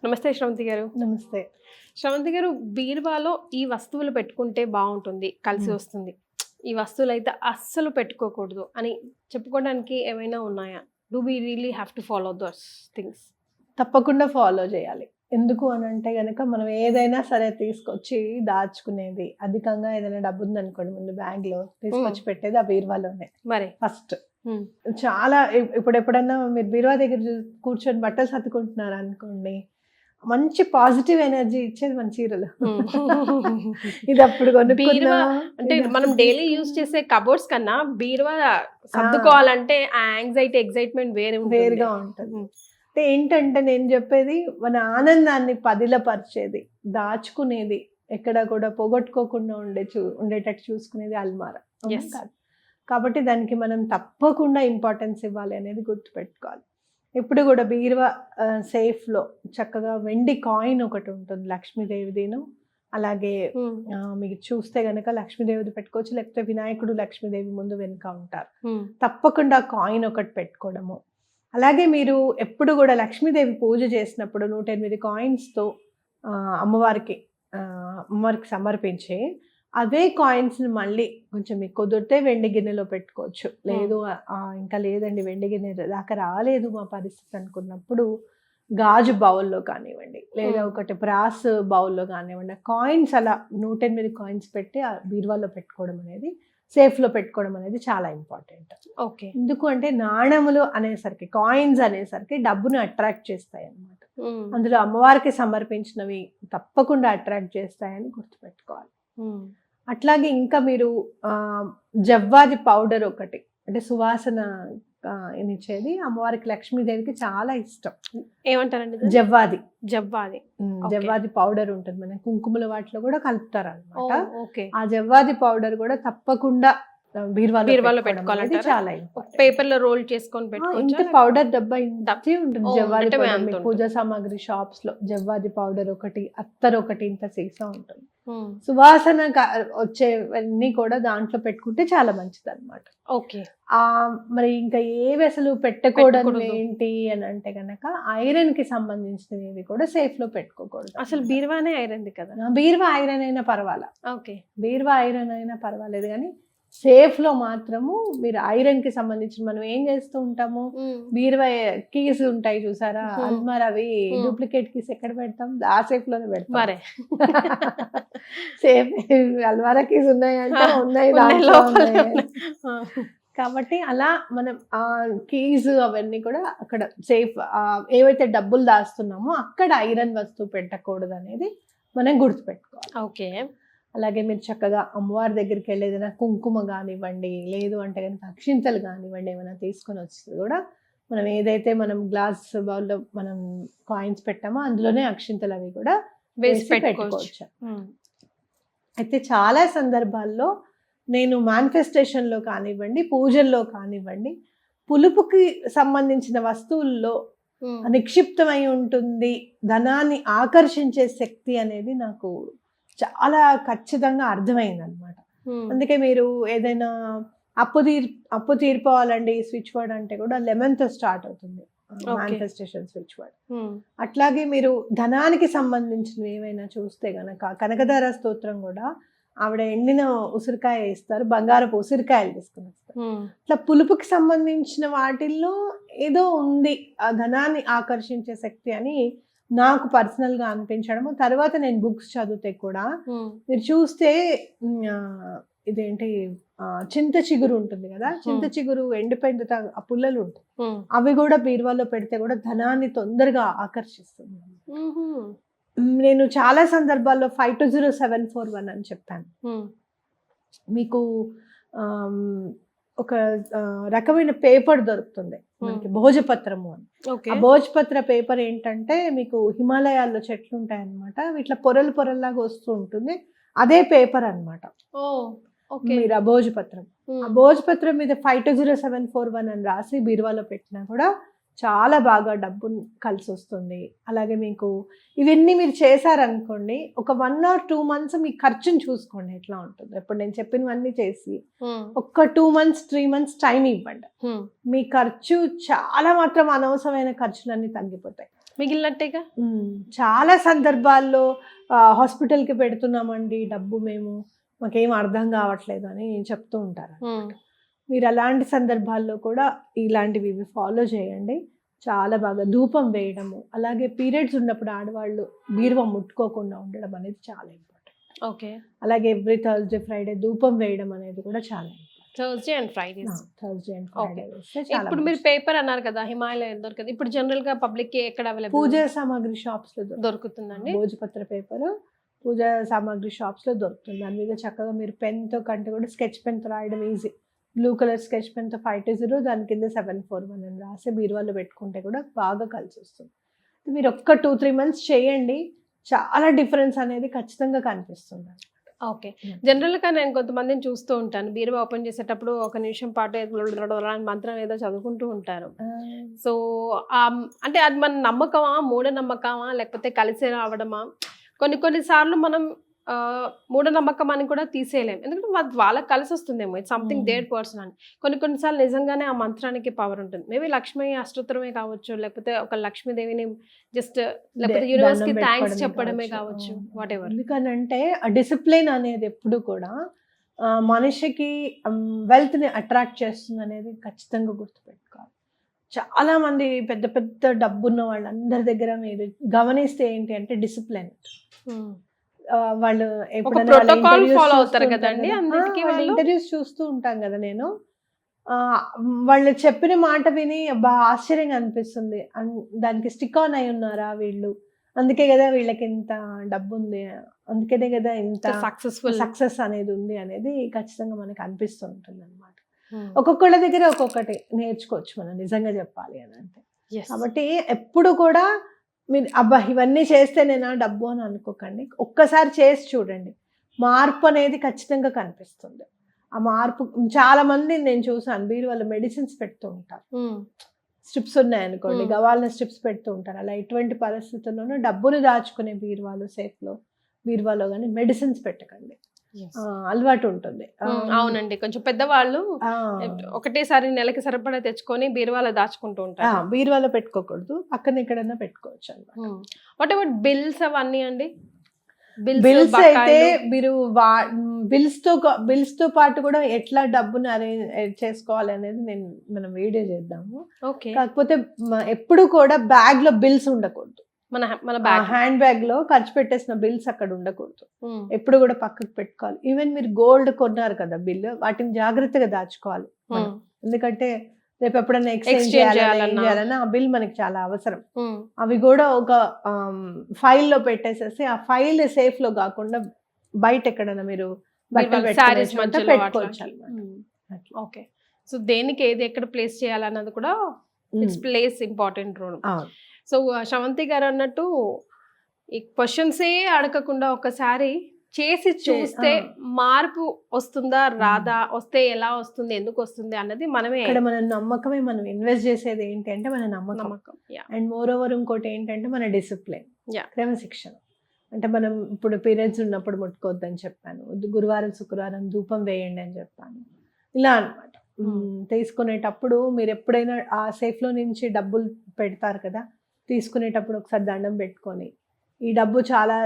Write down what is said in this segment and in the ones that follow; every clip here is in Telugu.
నమస్తే శ్రవంతి గారు. నమస్తే. శ్రవంతి గారు, బీరువాలో ఈ వస్తువులు పెట్టుకుంటే బావుంటుంది, కలిసి వస్తుంది. ఈ వస్తువులైతే అస్సలు పెట్టుకోకూడదు అని చెప్పుకోవడానికి ఏమైనా ఉన్నాయా? Do we really have to follow those things? తప్పకుండా ఫాలో చేయాలి. ఎందుకు అనంటే గనక మనం ఏదైనా సరే తీసుకొచ్చి దాచుకునేది, అధికంగా ఏదైనా డబ్బు ఉందనుకోండి ముందు బ్యాగ్‌లో తీసుకొచ్చి పెట్టేది ఆ బీరువాలోనే మరి ఫస్ట్. చాలా ఇప్పుడు ఎప్పుడన్నా మీరు బీరువా దగ్గర కూర్చొని బట్టలు సర్దుకుంటున్నారనుకోండి, మంచి పాజిటివ్ ఎనర్జీ ఇచ్చేది మన చీరలు. ఇది అప్పుడు బీరువా కొనుక్కున్నా అంటే మనం డైలీ యూజ్ చేసే కబోర్డ్స్ కన్నా బీరువా సర్దుకోవాలంటే ఆ యాంగ్జైటీ, ఎక్సైట్‌మెంట్ వేరుగా ఉంటది. అంటే ఏంటంటే నేను చెప్పేది మన ఆనందాన్ని పదిలపరిచేది, దాచుకునేది, ఎక్కడ కూడా పోగొట్టుకోకుండా ఉండేటట్టు చూసుకునేది అల్మారా. Yes. కాబట్టి దానికి మనం తప్పకుండా ఇంపార్టెన్స్ ఇవ్వాలి అనేది గుర్తుపెట్టుకోవాలి. ఎప్పుడు కూడా బీరువా సేఫ్లో చక్కగా వెండి కాయిన్ ఒకటి ఉంటుంది లక్ష్మీదేవిదిను. అలాగే మీకు చూస్తే గనక లక్ష్మీదేవిది పెట్టుకోవచ్చు, లేకపోతే వినాయకుడు లక్ష్మీదేవి ముందు వెనుక ఉంటారు. తప్పకుండా కాయిన్ ఒకటి పెట్టుకోవడము. అలాగే మీరు ఎప్పుడు కూడా లక్ష్మీదేవి పూజ చేసినప్పుడు 108 కాయిన్స్తో అమ్మవారికి సమర్పించి అవే కాయిన్స్ని మళ్ళీ కొంచెం మీకు కుదిరితే వెండి గిన్నెలో పెట్టుకోవచ్చు. లేదు ఇంకా లేదండి వెండి గిన్నె దాకా రాలేదు మా పరిస్థితి అనుకున్నప్పుడు గాజు బౌల్లో కానివ్వండి, లేదా ఒకటి బ్రాస్ బౌల్లో కానివ్వండి, కాయిన్స్ అలా 108 కాయిన్స్ పెట్టి ఆ బీరువాలో పెట్టుకోవడం అనేది, సేఫ్లో పెట్టుకోవడం అనేది చాలా ఇంపార్టెంట్. ఓకే. ఎందుకు అంటే నాణములు అనేసరికి, కాయిన్స్ అనేసరికి డబ్బును అట్రాక్ట్ చేస్తాయి అన్నమాట. అందులో అమ్మవారికి సమర్పించినవి తప్పకుండా అట్రాక్ట్ చేస్తాయని గుర్తుపెట్టుకోవాలి. అట్లాగే ఇంకా మీరు జవ్వాది పౌడర్ ఒకటి, అంటే సువాసన ఇచ్చేది, అమ్మవారికి లక్ష్మీదేవికి చాలా ఇష్టం. ఏమంటారండి? జవ్వాది. జవ్వాది పౌడర్ ఉంటుంది, మన కుంకుమల వాటిలో కూడా కలుపుతారు అనమాట. ఓకే. ఆ జవ్వాది పౌడర్ కూడా తప్పకుండా బీరువాలో పెట్టుకోవాలంటే చాలా పేపర్ లో రోల్ చేసుకొని పెట్టుకోవచ్చు. పౌడర్ డబ్బా ఇంతే ఉంటుంది. జవ్వాది అంటే పౌడర్ పూజా సామాగ్రి షాప్స్ లో జవ్వాది పౌడర్ ఒకటి, అత్తర్ ఒకటి, ఇంత సీసా ఉంటుంది. సువాసన వచ్చేవన్నీ కూడా దాంట్లో పెట్టుకుంటే చాలా మంచిది అనమాట. ఓకే. మరి ఇంకా ఏవి అసలు పెట్టకూడదు ఏంటి అని అంటే గనక ఐరన్ కి సంబంధించినవి కూడా సేఫ్ లో పెట్టుకోకూడదు. అసలు బీరువానే ఐరన్ కదా? బీరువా ఐరన్ అయినా పర్వాలా, ఓకే, బీరువా ఐరన్ అయినా పర్వాలేదు, కానీ సేఫ్ లో మాత్రము మీరు ఐరన్ కి సంబంధించి మనం ఏం చేస్తూ ఉంటాము, బీరువా కీస్ ఉంటాయి చూసారా, అల్మార్, అవి డూప్లికేట్ కీస్ ఎక్కడ పెడతాం? ఆ సేఫ్ లోనే పెడతాం. సేఫ్ అల్మారా కీస్ ఉన్నాయంటే ఉన్నాయి. కాబట్టి అలా మనం ఆ కీస్ అవన్నీ కూడా అక్కడ సేఫ్, ఏవైతే డబ్బులు దాస్తున్నామో అక్కడ ఐరన్ వస్తువు పెట్టకూడదు అనేది మనం గుర్తుపెట్టుకోవాలి. ఓకే. అలాగే మీరు చక్కగా అమ్మవారి దగ్గరికి వెళ్ళి ఏదైనా కుంకుమ కానివ్వండి, లేదు అంటే కనుక అక్షింతలు కానివ్వండి, ఏమైనా తీసుకొని వస్తే కూడా మనం ఏదైతే మనం గ్లాస్ బౌల్లో మనం కాయిన్స్ పెట్టామో అందులోనే అక్షింతలు అవి కూడా వేసి పెట్టుకోవచ్చు. అయితే చాలా సందర్భాల్లో నేను మేనిఫెస్టేషన్లో కానివ్వండి, పూజల్లో కానివ్వండి, పులుపుకి సంబంధించిన వస్తువుల్లో నిక్షిప్తమై ఉంటుంది ధనాన్ని ఆకర్షించే శక్తి అనేది నాకు చాలా ఖచ్చితంగా అర్థమైంది అనమాట. అందుకే మీరు ఏదైనా అప్పు తీర్పోవాలండి స్విచ్ వర్డ్ అంటే కూడా లెమన్తో స్టార్ట్ అవుతుంది మేనిఫెస్టేషన్ స్విచ్ వర్డ్. అట్లాగే మీరు ధనానికి సంబంధించినవి ఏమైనా చూస్తే గనక కనకధార స్తోత్రం కూడా ఆవిడ ఎండిన ఉసిరికాయ ఇస్తారు, బంగారపు ఉసిరికాయలు తీసుకుని వస్తారు. ఇట్లా పులుపుకి సంబంధించిన వాటిల్లో ఏదో ఉంది ఆ ధనాన్ని ఆకర్షించే శక్తి అని నాకు పర్సనల్ గా అనిపించడము. తర్వాత నేను బుక్స్ చదివితే కూడా మీరు చూస్తే ఇదేంటి చింత చిగురు ఉంటుంది కదా, చింత చిగురు ఎండిపోయిన తర్వాత ఆ పుల్లలు ఉంటాయి, అవి కూడా బీరువాలో పెడితే కూడా ధనాన్ని తొందరగా ఆకర్షిస్తుంది. నేను చాలా సందర్భాల్లో 520741 అని చెప్పాను. మీకు ఒక రకమైన పేపర్ దొరుకుతుంది మనకి, భోజపత్రము అని. ఆ భోజపత్ర పేపర్ ఏంటంటే మీకు హిమాలయాల్లో చెట్లు ఉంటాయి అనమాట, ఇట్లా పొరలు పొరల్లాగా వస్తూ ఉంటుంది, అదే పేపర్ అనమాట. మీరు ఆ భోజపత్రం, ఆ భోజపత్రం మీద 520741 అని రాసి బీరువాలో పెట్టినా కూడా చాలా బాగా డబ్బు కలిసి వస్తుంది. అలాగే మీకు ఇవన్నీ మీరు చేశారనుకోండి, ఒక 1 or 2 months మీ ఖర్చుని చూసుకోండి ఎట్లా ఉంటుంది. ఇప్పుడు నేను చెప్పినవన్నీ చేసి ఒక 2 months 3 months టైం ఇవ్వండి, మీ ఖర్చు చాలా మాత్రం అనవసరమైన ఖర్చులన్నీ తగ్గిపోతాయి. మిగిలినట్టేగా. చాలా సందర్భాల్లో హాస్పిటల్కి పెడుతున్నామండి డబ్బు, మాకేం అర్థం కావట్లేదు అని చెప్తూ ఉంటారు. మీరు అలాంటి సందర్భాల్లో కూడా ఇలాంటివి ఫాలో చేయండి. చాలా బాగా ధూపం వేయడము, అలాగే పీరియడ్స్ ఉన్నప్పుడు ఆడవాళ్ళు బీరువా ముట్టుకోకుండా ఉండడం అనేది చాలా ఇంపార్టెంట్. ఓకే. అలాగే ఎవ్రీ థర్స్డే ఫ్రైడే ధూపం వేయడం అనేది కూడా చాలా important. Thursday and Fridays. Thursday and okay. Friday. ఇప్పుడు మీరు పేపర్ అన్నారు కదా, హిమాలయ దొరకదు. ఇప్పుడు జనరల్ గా పబ్లిక్ కి ఎక్కడ అవైలబుల్? పూజా సామాగ్రి షాప్స్ లో దొరుకుతుందండి. భోజపత్ర పేపర్ పూజా సామాగ్రి షాప్స్ లో దొరుకుతుంది. దాని మీద చక్కగా మీరు పెన్ తో కంటే కూడా స్కెచ్ పెన్ తో రాయడం easy. Blue colour sketch pen తో 520 దాని కింద 741 అని రాసి బీరువాలో పెట్టుకుంటే కూడా బాగా కలిసి వస్తుంది. మీరు ఒక్క 2-3 మంత్స్ చేయండి, చాలా డిఫరెన్స్ అనేది ఖచ్చితంగా కనిపిస్తుంది. ఓకే. జనరల్ గా నేను కొంతమందిని చూస్తూ ఉంటాను, బీరువా ఓపెన్ చేసేటప్పుడు 1 నిమిషం పాటు మంత్రం ఏదో చదువుకుంటూ ఉంటారు. సో అంటే అది మన నమ్మకమా, మూఢనమ్మకమా, లేకపోతే కలిసి రావడమా? కొన్నిసార్లు మనం మూఢనమ్మకం అని కూడా తీసేయలేం, ఎందుకంటే వాళ్ళకి కలిసి వస్తుందేమో, ఇట్స్ సంథింగ్ దేర్ పర్సన్ అని. కొన్నిసార్లు నిజంగానే ఆ మంత్రానికి పవర్ ఉంటుంది. మేబీ లక్ష్మీ అష్టోత్తరమే కావచ్చు, లేకపోతే ఒక లక్ష్మీదేవిని జస్ట్, లేకపోతే యూనివర్స్ కి థ్యాంక్స్ చెప్పడమే కావచ్చు, వాట్ ఎవర్. ఎందుకనంటే ఆ డిసిప్లిన్ అనేది ఎప్పుడు కూడా మనిషికి వెల్త్ ని అట్రాక్ట్ చేస్తుంది అనేది ఖచ్చితంగా గుర్తుపెట్టుకోవాలి. చాలా మంది పెద్ద పెద్ద డబ్బున్న వాళ్ళందరి దగ్గర మీరు గమనిస్తే ఏంటి అంటే డిసిప్లిన్. వాళ్ళు ఇంటర్వ్యూస్ చూస్తూ ఉంటాం కదా, నేను వాళ్ళు చెప్పిన మాట విని ఆశ్చర్యంగా అనిపిస్తుంది. దానికి స్టిక్ ఆన్ అయి ఉన్నారా వీళ్ళు, అందుకే కదా వీళ్ళకి ఇంత డబ్బు ఉంది, అందుకనే కదా ఇంత సక్సెస్ అనేది ఉంది అనేది ఖచ్చితంగా మనకి అనిపిస్తూ ఉంటుంది అనమాట. ఒక్కొక్కళ్ళ దగ్గర ఒక్కొక్కటి నేర్చుకోవచ్చు మనం నిజంగా చెప్పాలి అని అంటే. కాబట్టి ఎప్పుడు కూడా మీరు ఇవన్నీ చేస్తేనేనా డబ్బు అని అనుకోకండి. ఒక్కసారి చేసి చూడండి, మార్పు అనేది ఖచ్చితంగా కనిపిస్తుంది. ఆ మార్పు చాలా మంది నేను చూసాను, బీరువాలో మెడిసిన్స్ పెడుతూ ఉంటారు. స్ట్రిప్స్ ఉన్నాయనుకోండి, గవాళ్ళ స్ట్రిప్స్ పెడుతూ ఉంటారు. అలా ఎటువంటి పరిస్థితుల్లోనూ డబ్బులు దాచుకునే బీరువాలో కానీ మెడిసిన్స్ పెట్టకండి. అలవాటు ఉంటుంది. అవునండి, కొంచెం పెద్దవాళ్ళు ఒకటేసారి నెలకి సరిపడా తెచ్చుకొని బీరువాలో దాచుకుంటూ ఉంటారు. బీరువాలో పెట్టుకోకూడదు, పక్కన ఎక్కడైనా పెట్టుకోవచ్చు అన్నమాట. వాట్ అబౌట్ బిల్స్ అవన్నీ అండి? బిల్స్ అయితే మీరు బిల్స్ తో పాటు కూడా ఎట్లా డబ్బును అరేంజ్ చేసుకోవాలి అనేది మనం వీడియో చేద్దాము. కాకపోతే ఎప్పుడు కూడా బ్యాగ్ లో బిల్స్ ఉండకూడదు. మన హ్యాండ్ బ్యాగ్ లో ఖర్చు పెట్టేసిన బిల్స్ అక్కడ ఉండకూడదు, ఎప్పుడు కూడా పక్కకు పెట్టుకోవాలి. ఈవెన్ మీరు గోల్డ్ కొన్నారు కదా బిల్, వాటిని జాగ్రత్తగా దాచుకోవాలి. ఎందుకంటే రేపు ఎప్పుడైనా ఎక్స్చేంజ్ చేయాలన్నా ఆ బిల్ మనకి చాలా అవసరం. అవి కూడా ఒక ఫైల్ లో పెట్టేసేసి, ఆ ఫైల్ సేఫ్ లో కాకుండా బయట ఎక్కడైనా మీరు పెట్టుకోవచ్చు. ఓకే. సో దేనికి ఏది ఎక్కడ ప్లేస్ చేయాలన్నది కూడా it's place important role. So Sravanthi గారు అన్నట్టు ఈ క్వశ్చన్సే అడగకుండా ఒకసారి చేసి చూస్తే మార్పు వస్తుందా రాదా, వస్తే ఎలా వస్తుంది, ఎందుకు వస్తుంది అన్నది మనమే. ఇక్కడ మన నమ్మకమే, మనం ఇన్వెస్ట్ చేసేది ఏంటి అంటే మన నమ్మకం. అండ్ మోర్ ఓవర్ ఇంకోటి ఏంటంటే మన డిసిప్లిన్, క్రమశిక్షణ. అంటే మనం ఇప్పుడు పీరియడ్స్ ఉన్నప్పుడు ముట్టుకోవద్దని చెప్పాను, గురువారం శుక్రవారం ధూపం వేయండి అని చెప్పాను, ఇలా అన్నమాట. తీసుకునేటప్పుడు మీరు ఎప్పుడైనా ఆ సేఫ్లో నుంచి డబ్బులు పెడతారు కదా, తీసుకునేటప్పుడు ఒకసారి దండం పెట్టుకొని, ఈ డబ్బు చాలా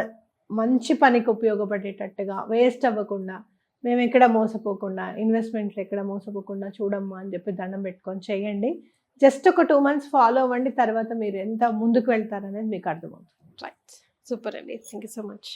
మంచి పనికి ఉపయోగపడేటట్టుగా, వేస్ట్ అవ్వకుండా, మేము ఎక్కడ మోసపోకుండా, ఇన్వెస్ట్మెంట్లు ఎక్కడ మోసపోకుండా చూడమ్మా అని చెప్పి దండం పెట్టుకొని చేయండి. జస్ట్ ఒక 2 months ఫాలో అవ్వండి, తర్వాత మీరు ఎంత ముందుకు వెళ్తారనేది మీకు అర్థమవుతుంది. రైట్, సూపర్ అండి, థ్యాంక్ యూ సో మచ్.